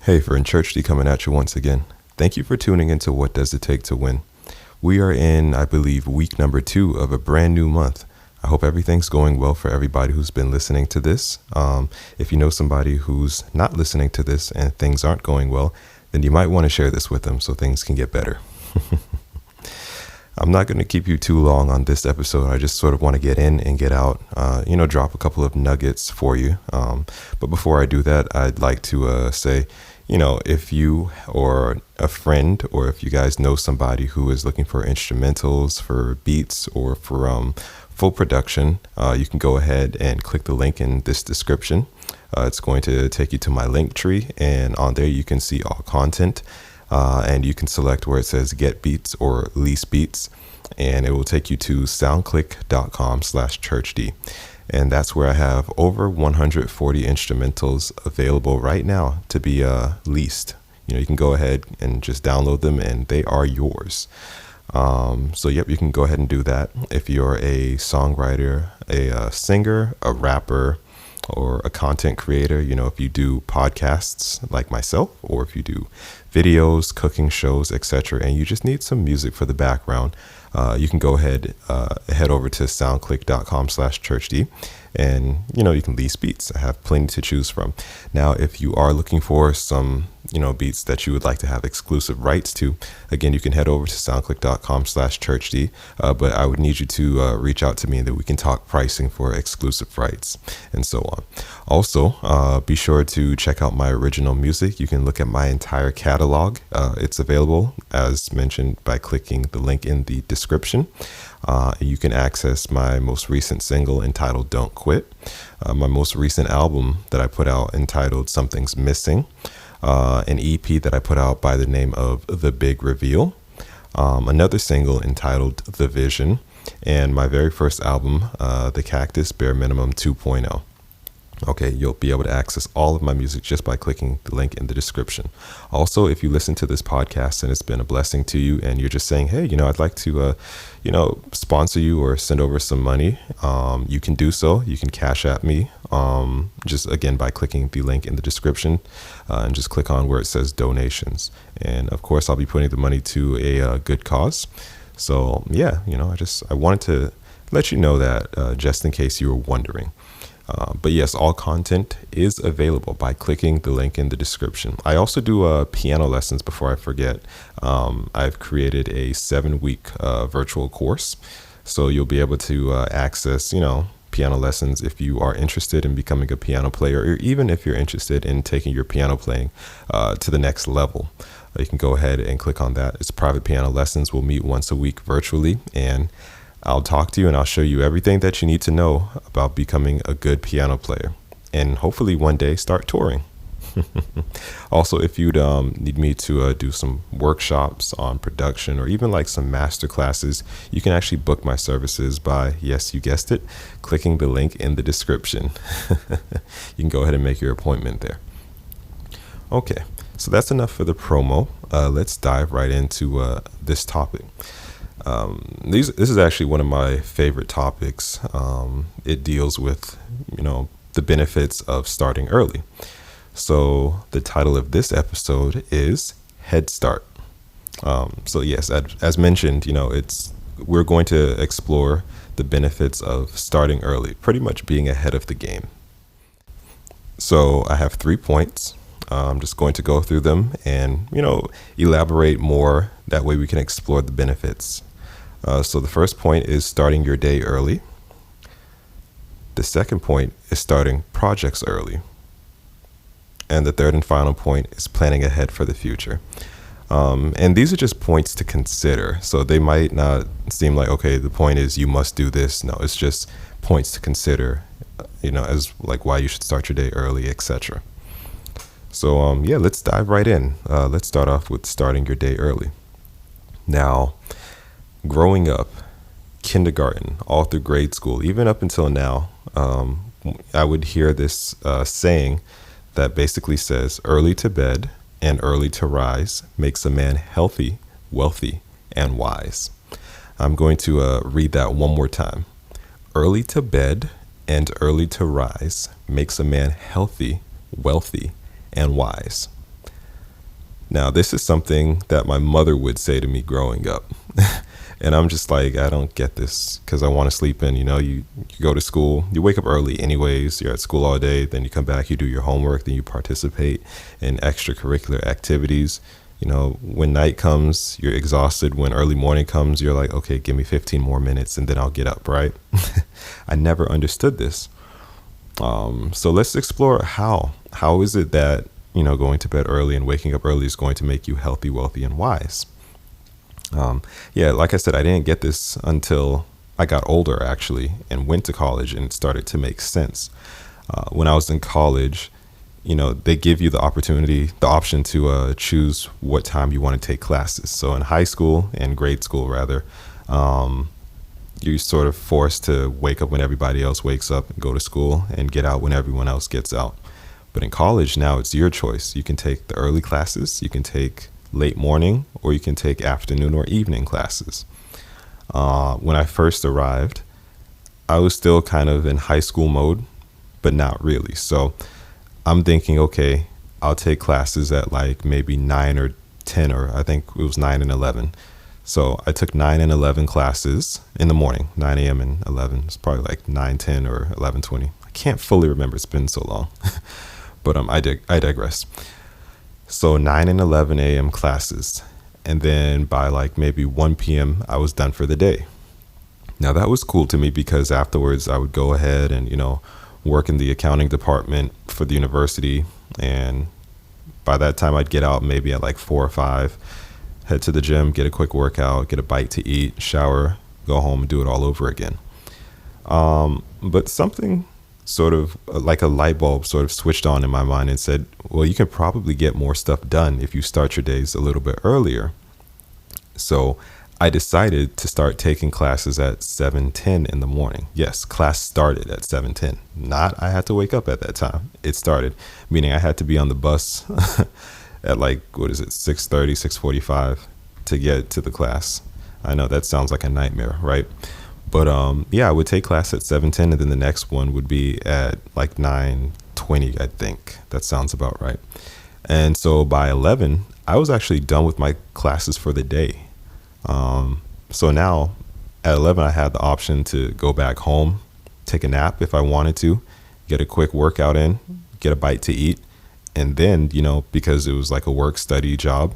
Hey, Fern Church D coming at you once again. Thank you for tuning into What Does It Take to Win. We are in, I believe, week number 2 of a brand new month. I hope everything's going well for everybody who's been listening to this. If you know somebody who's not listening to this and things aren't going well, then you might want to share this with them so things can get better. I'm not going to keep you too long on this episode. I just sort of want to get in and get out, drop a couple of nuggets for you. But before I do that, I'd like to say, if you or a friend, or if you guys know somebody who is looking for instrumentals, for beats, or for full production, you can go ahead and click the link in this description. It's going to take you to my link tree, and on there you can see all content. And you can select where it says get beats or lease beats, and it will take you to soundclick.com/churchd. And that's where I have over 140 instrumentals available right now to be leased. You can go ahead and just download them and they are yours. You can go ahead and do that. If you're a songwriter, a singer, a rapper, or a content creator, if you do podcasts like myself, or if you do videos, cooking shows, etc., and you just need some music for the background, you can go ahead, head over to soundclick.com/churchd, and you can lease beats. I have plenty to choose from. Now, if you are looking for some beats that you would like to have exclusive rights to, again, you can head over to soundclick.com/churchd, but I would need you to reach out to me, and that we can talk pricing for exclusive rights and so on. Also, be sure to check out my original music. You can look at my entire catalog. It's available, as mentioned, by clicking the link in the description. You can access my most recent single entitled Don't Quit, my most recent album that I put out entitled Something's Missing, an EP that I put out by the name of The Big Reveal, another single entitled The Vision, and my very first album, The Cactus Bare Minimum 2.0. Okay, you'll be able to access all of my music just by clicking the link in the description. Also, if you listen to this podcast and it's been a blessing to you, and you're just saying, hey, I'd like to, sponsor you or send over some money, you can do so. You can Cash App me, just again by clicking the link in the description, and just click on where it says donations. And of course, I'll be putting the money to a good cause. So yeah, I wanted to let you know that, just in case you were wondering. But yes, all content is available by clicking the link in the description. I also do piano lessons before I forget. I've created a 7-week virtual course. So you'll be able to access, piano lessons if you are interested in becoming a piano player, or even if you're interested in taking your piano playing to the next level. You can go ahead and click on that. It's private piano lessons. We'll meet once a week virtually, and I'll talk to you and I'll show you everything that you need to know about becoming a good piano player, and hopefully one day start touring. Also, if you'd need me to do some workshops on production, or even like some master classes, you can actually book my services by, yes, you guessed it, clicking the link in the description. You can go ahead and make your appointment there. Okay, so that's enough for the promo. Let's dive right into this topic. This is actually one of my favorite topics. It deals with, the benefits of starting early. So the title of this episode is Head Start. So yes, as mentioned, we're going to explore the benefits of starting early, pretty much being ahead of the game. So I have 3 points. I'm just going to go through them and, elaborate more. That way we can explore the benefits. So the first point is starting your day early. The second point is starting projects early. And the third and final point is planning ahead for the future. And these are just points to consider. So they might not seem like, okay, the point is you must do this. No, it's just points to consider, as like why you should start your day early, etc. So let's dive right in. Let's start off with starting your day early. Now, growing up, kindergarten, all through grade school, even up until now, I would hear this saying that basically says, early to bed and early to rise makes a man healthy, wealthy, and wise. I'm going to read that one more time. Early to bed and early to rise makes a man healthy, wealthy, and wise. Now, this is something that my mother would say to me growing up. And I'm just like, I don't get this because I want to sleep in. You go to school, you wake up early anyways, you're at school all day, then you come back, you do your homework, then you participate in extracurricular activities. When night comes, you're exhausted. When early morning comes, you're like, okay, give me 15 more minutes and then I'll get up, right? I never understood this. So let's explore how. How is it that, going to bed early and waking up early is going to make you healthy, wealthy, and wise? Yeah, like I said, I didn't get this until I got older, actually, and went to college, and it started to make sense. When I was in college, they give you the option to choose what time you want to take classes. So in high school and grade school, rather, you're sort of forced to wake up when everybody else wakes up and go to school and get out when everyone else gets out. But in college now, it's your choice. You can take the early classes, you can take late morning, or you can take afternoon or evening classes. When I first arrived, I was still kind of in high school mode, but not really. So I'm thinking, okay, I'll take classes at like maybe 9 or 10, or I think it was 9 and 11. So I took 9 and 11 classes in the morning, 9 a.m. and 11. It's probably like 9, 10 or 11:20. I can't fully remember. It's been so long. But I digress. So 9 and 11 a.m. classes. And then by like maybe 1 p.m., I was done for the day. Now that was cool to me because afterwards I would go ahead and, work in the accounting department for the university. And by that time I'd get out maybe at like 4 or 5, head to the gym, get a quick workout, get a bite to eat, shower, go home and do it all over again. But something sort of like a light bulb sort of switched on in my mind and said, well, you can probably get more stuff done if you start your days a little bit earlier. So I decided to start taking classes at 7:10 in the morning. Yes, class started at 7:10. Not I had to wake up at that time. It started, meaning I had to be on the bus at like, 6:30, 6:45 to get to the class. I know that sounds like a nightmare, right? But yeah, I would take class at 7:10, and then the next one would be at like 9:20, I think. That sounds about right. And so by 11, I was actually done with my classes for the day. So now at 11, I had the option to go back home, take a nap if I wanted to, get a quick workout in, get a bite to eat, and then, because it was like a work study job,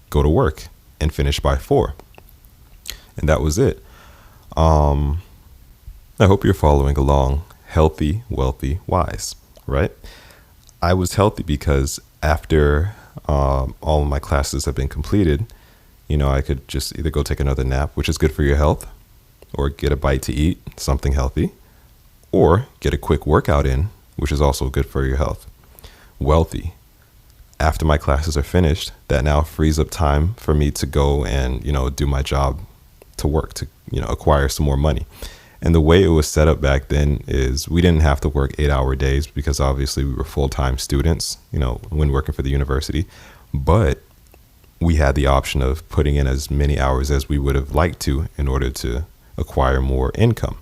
go to work and finish by 4. And that was it. I hope you're following along. Healthy, wealthy, wise, right? I was healthy because after all of my classes have been completed, I could just either go take another nap, which is good for your health, or get a bite to eat, something healthy, or get a quick workout in, which is also good for your health. Wealthy. After my classes are finished, that now frees up time for me to go and, do my job, to work, to, acquire some more money. And the way it was set up back then is we didn't have to work 8-hour days because obviously we were full-time students, when working for the university. But we had the option of putting in as many hours as we would have liked to in order to acquire more income,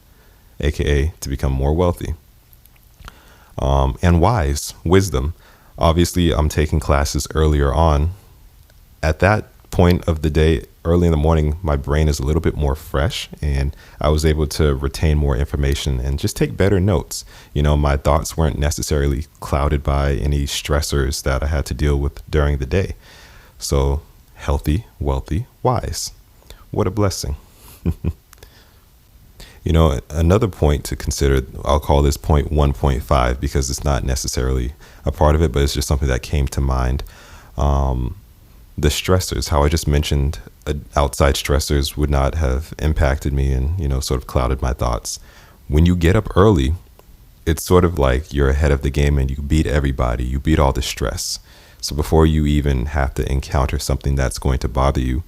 aka to become more wealthy. And wise, wisdom. Obviously, I'm taking classes earlier on. At that point of the day, early in the morning, my brain is a little bit more fresh and I was able to retain more information and just take better notes. My thoughts weren't necessarily clouded by any stressors that I had to deal with during the day. So healthy, wealthy, wise. What a blessing. Another point to consider, I'll call this point 1.5 because it's not necessarily a part of it, but it's just something that came to mind. The stressors, how I just mentioned, outside stressors would not have impacted me and, sort of clouded my thoughts. When you get up early, it's sort of like you're ahead of the game and you beat everybody. You beat all the stress. So before you even have to encounter something that's going to bother you,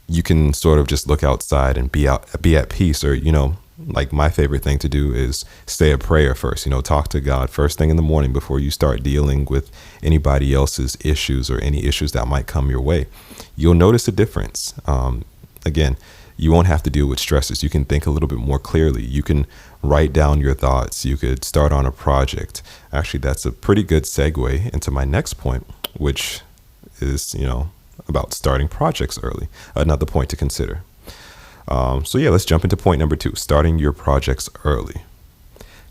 you can sort of just look outside and be at peace. Or, like my favorite thing to do is say a prayer first, talk to God first thing in the morning before you start dealing with anybody else's issues or any issues that might come your way. You'll notice a difference. Again, you won't have to deal with stresses. You can think a little bit more clearly. You can write down your thoughts. You could start on a project. Actually, that's a pretty good segue into my next point, which is, about starting projects early. Another point to consider. So yeah, let's jump into point number 2, starting your projects early.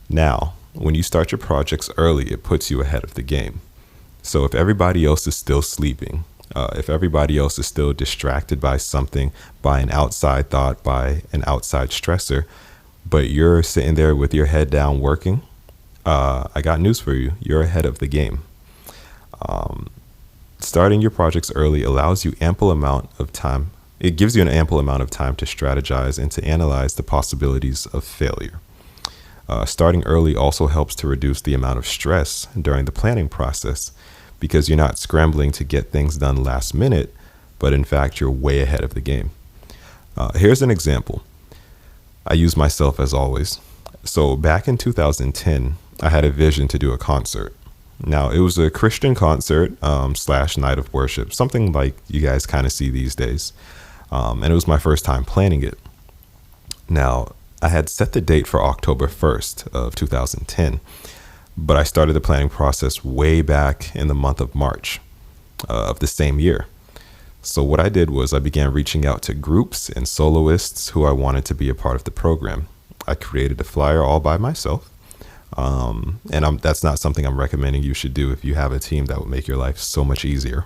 Now, when you start your projects early, it puts you ahead of the game. So if everybody else is still sleeping, if everybody else is still distracted by something, by an outside thought, by an outside stressor, but you're sitting there with your head down working, I got news for you. You're ahead of the game. Starting your projects early allows you ample amount of time. It gives you an ample amount of time to strategize and to analyze the possibilities of failure. Starting early also helps to reduce the amount of stress during the planning process because you're not scrambling to get things done last minute, but in fact, you're way ahead of the game. Here's an example. I use myself as always. So back in 2010, I had a vision to do a concert. Now, it was a Christian concert / night of worship, something like you guys kind of see these days. And it was my first time planning it. Now, I had set the date for October 1st of 2010, but I started the planning process way back in the month of March of the same year. So what I did was I began reaching out to groups and soloists who I wanted to be a part of the program. I created a flyer all by myself. That's not something I'm recommending you should do if you have a team. That would make your life so much easier.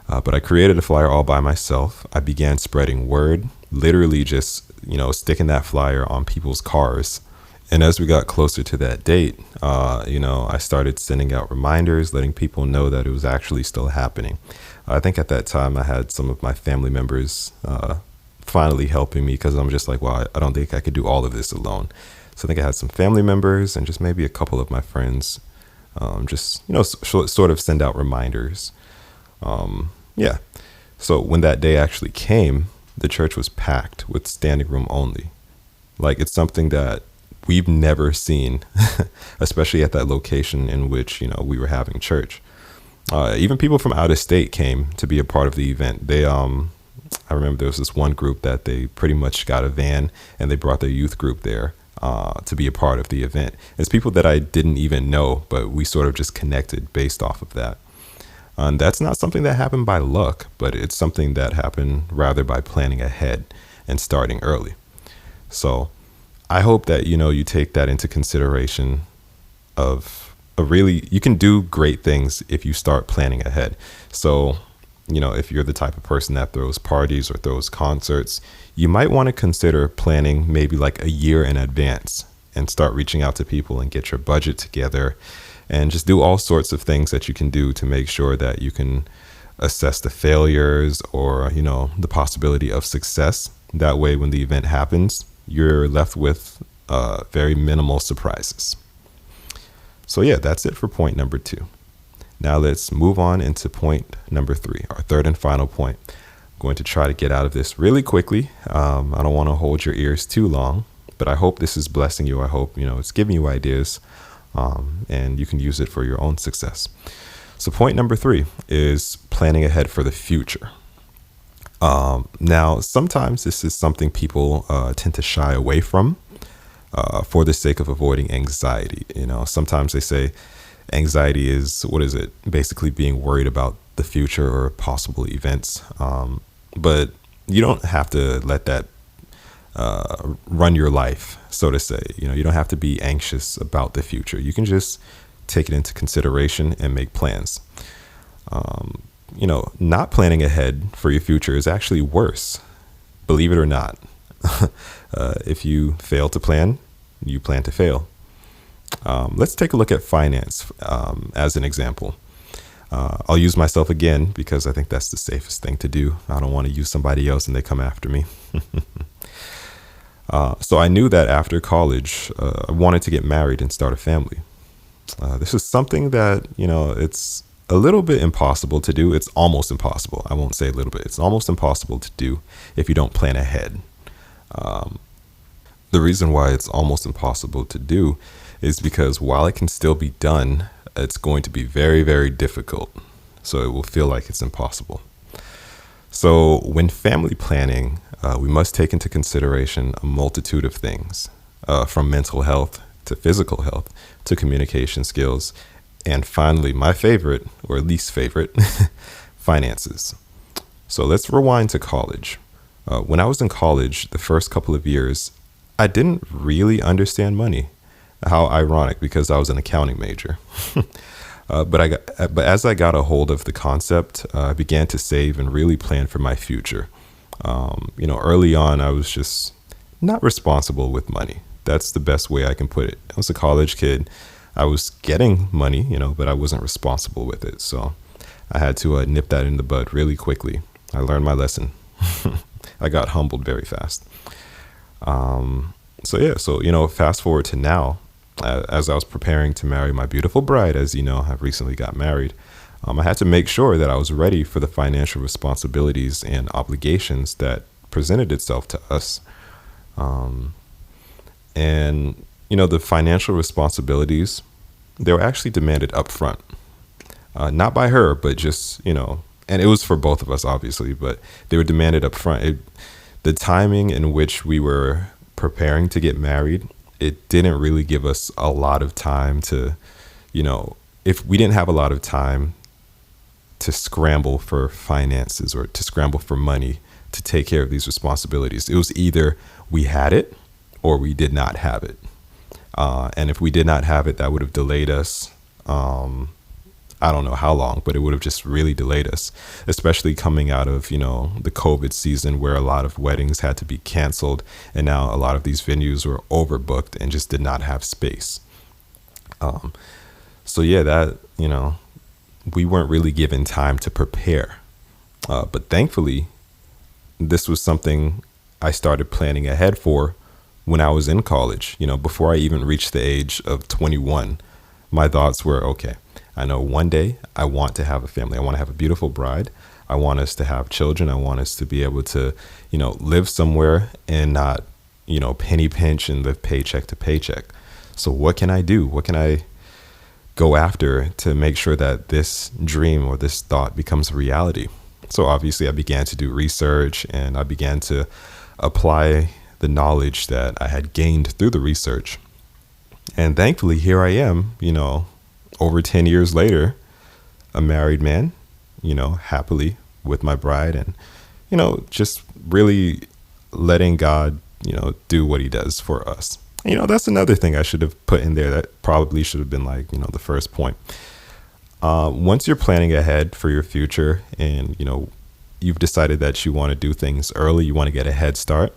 But I created a flyer all by myself. I began spreading word, literally just, sticking that flyer on people's cars. And as we got closer to that date, I started sending out reminders, letting people know that it was actually still happening. I think at that time I had some of my family members finally helping me because I'm just like, well, I don't think I could do all of this alone. So I think I had some family members and just maybe a couple of my friends sort of send out reminders. Yeah. So when that day actually came, the church was packed with standing room only. Like, it's something that we've never seen, especially at that location in which, we were having church. Even people from out of state came to be a part of the event. I remember there was this one group that they pretty much got a van and they brought their youth group there to be a part of the event. It's people that I didn't even know, but we sort of just connected based off of that. And that's not something that happened by luck, but it's something that happened rather by planning ahead and starting early. So I hope that, you take that into consideration you can do great things if you start planning ahead. So, if you're the type of person that throws parties or throws concerts, you might want to consider planning maybe like a year in advance and start reaching out to people and get your budget together and just do all sorts of things that you can do to make sure that you can assess the failures or, the possibility of success. That way, when the event happens, you're left with very minimal surprises. So yeah, that's it for point number 2. Now let's move on into point number 3, our third and final point. I'm going to try to get out of this really quickly. I don't want to hold your ears too long, but I hope this is blessing you. I hope, it's giving you ideas and you can use it for your own success. So point number 3 is planning ahead for the future. Now, sometimes this is something people tend to shy away from for the sake of avoiding anxiety. Sometimes they say anxiety is, basically being worried about the future or possible events. But you don't have to let that run your life, so to say. You don't have to be anxious about the future. You can just take it into consideration and make plans. Not planning ahead for your future is actually worse, believe it or not. If you fail to plan, you plan to fail. Let's take a look at finance as an example. I'll use myself again because I think that's the safest thing to do. I don't want to use somebody else and they come after me. So I knew that after college, I wanted to get married and start a family. This is something that, it's a little bit impossible to do. It's almost impossible. I won't say a little bit. It's almost impossible to do if you don't plan ahead. The reason why it's almost impossible to do is because while it can still be done, it's going to be very, very difficult. So it will feel like it's impossible. So when family planning, we must take into consideration a multitude of things, from mental health to physical health to communication skills And finally, my favorite, or least favorite, finances. So let's rewind to college. When I was in college, the first couple of years, I didn't really understand money. How ironic, because I was an accounting major. But as I got a hold of the concept, I began to save and really plan for my future. Early on, I was just not responsible with money. That's the best way I can put it. I was a college kid. I was getting money, but I wasn't responsible with it. So I had to nip that in the bud really quickly. I learned my lesson. I got humbled very fast. So fast forward to now, as I was preparing to marry my beautiful bride, as you know, I've recently got married. I had to make sure that I was ready for the financial responsibilities and obligations that presented itself to us. The financial responsibilities, they were actually demanded up front. Not by her, but just, and it was for both of us, obviously, but they were demanded up front. The timing in which we were preparing to get married, it didn't really give us a lot of time to, if we didn't have a lot of time to scramble for finances or to scramble for money to take care of these responsibilities. It was either we had it or we did not have it. And if we did not have it, that would have delayed us. I don't know how long, but it would have just really delayed us, especially coming out of, the COVID season where a lot of weddings had to be canceled. And now a lot of these venues were overbooked and just did not have space. We weren't really given time to prepare. But thankfully, this was something I started planning ahead for when I was in college. Before I even reached the age of 21, my thoughts were, okay, I know one day I want to have a family. I want to have a beautiful bride. I want us to have children. I want us to be able to, live somewhere and not, penny pinch and live paycheck to paycheck. So what can I do? What can I go after to make sure that this dream or this thought becomes a reality? So obviously I began to do research and I began to apply the knowledge that I had gained through the research. And thankfully, here I am, over 10 years later, a married man, happily with my bride and, just really letting God, do what he does for us. That's another thing I should have put in there that probably should have been the first point. Once you're planning ahead for your future and, you've decided that you want to do things early, you want to get a head start,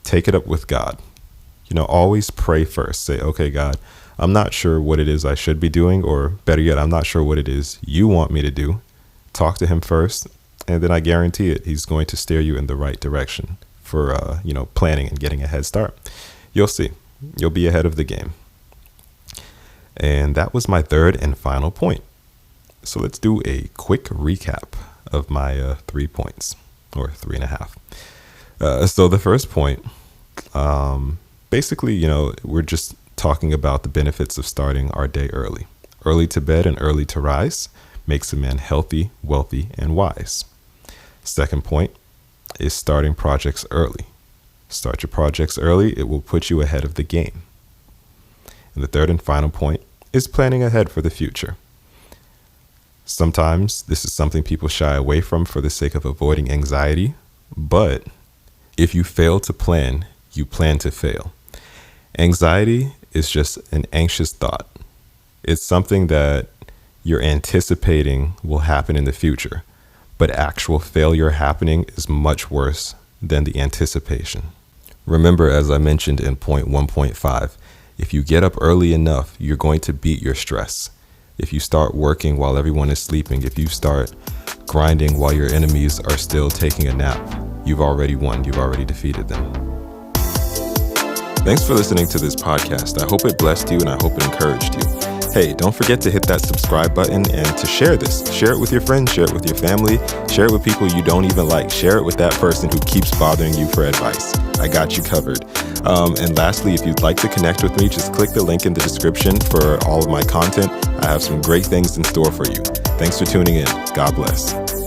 take it up with God. Always pray first. Say, okay, God, I'm not sure what it is I should be doing, or better yet, I'm not sure what it is you want me to do. Talk to him first, and then I guarantee it, he's going to steer you in the right direction for, planning and getting a head start. You'll see. You'll be ahead of the game. And that was my third and final point. So let's do a quick recap of my 3 points, or 3.5. So the first point, basically, we're just talking about the benefits of starting our day early. Early to bed and early to rise makes a man healthy, wealthy, and wise. Second point is starting projects early. Start your projects early. It will put you ahead of the game. And the third and final point is planning ahead for the future. Sometimes this is something people shy away from for the sake of avoiding anxiety, but if you fail to plan, you plan to fail. Anxiety is just an anxious thought. It's something that you're anticipating will happen in the future, but actual failure happening is much worse than the anticipation. Remember, as I mentioned in point 1.5, if you get up early enough, you're going to beat your stress. If you start working while everyone is sleeping, if you start grinding while your enemies are still taking a nap, you've already won. You've already defeated them. Thanks for listening to this podcast. I hope it blessed you and I hope it encouraged you. Hey, don't forget to hit that subscribe button and to share this. Share it with your friends, share it with your family, share it with people you don't even like. Share it with that person who keeps bothering you for advice. I got you covered. And lastly, if you'd like to connect with me, just click the link in the description for all of my content. I have some great things in store for you. Thanks for tuning in. God bless.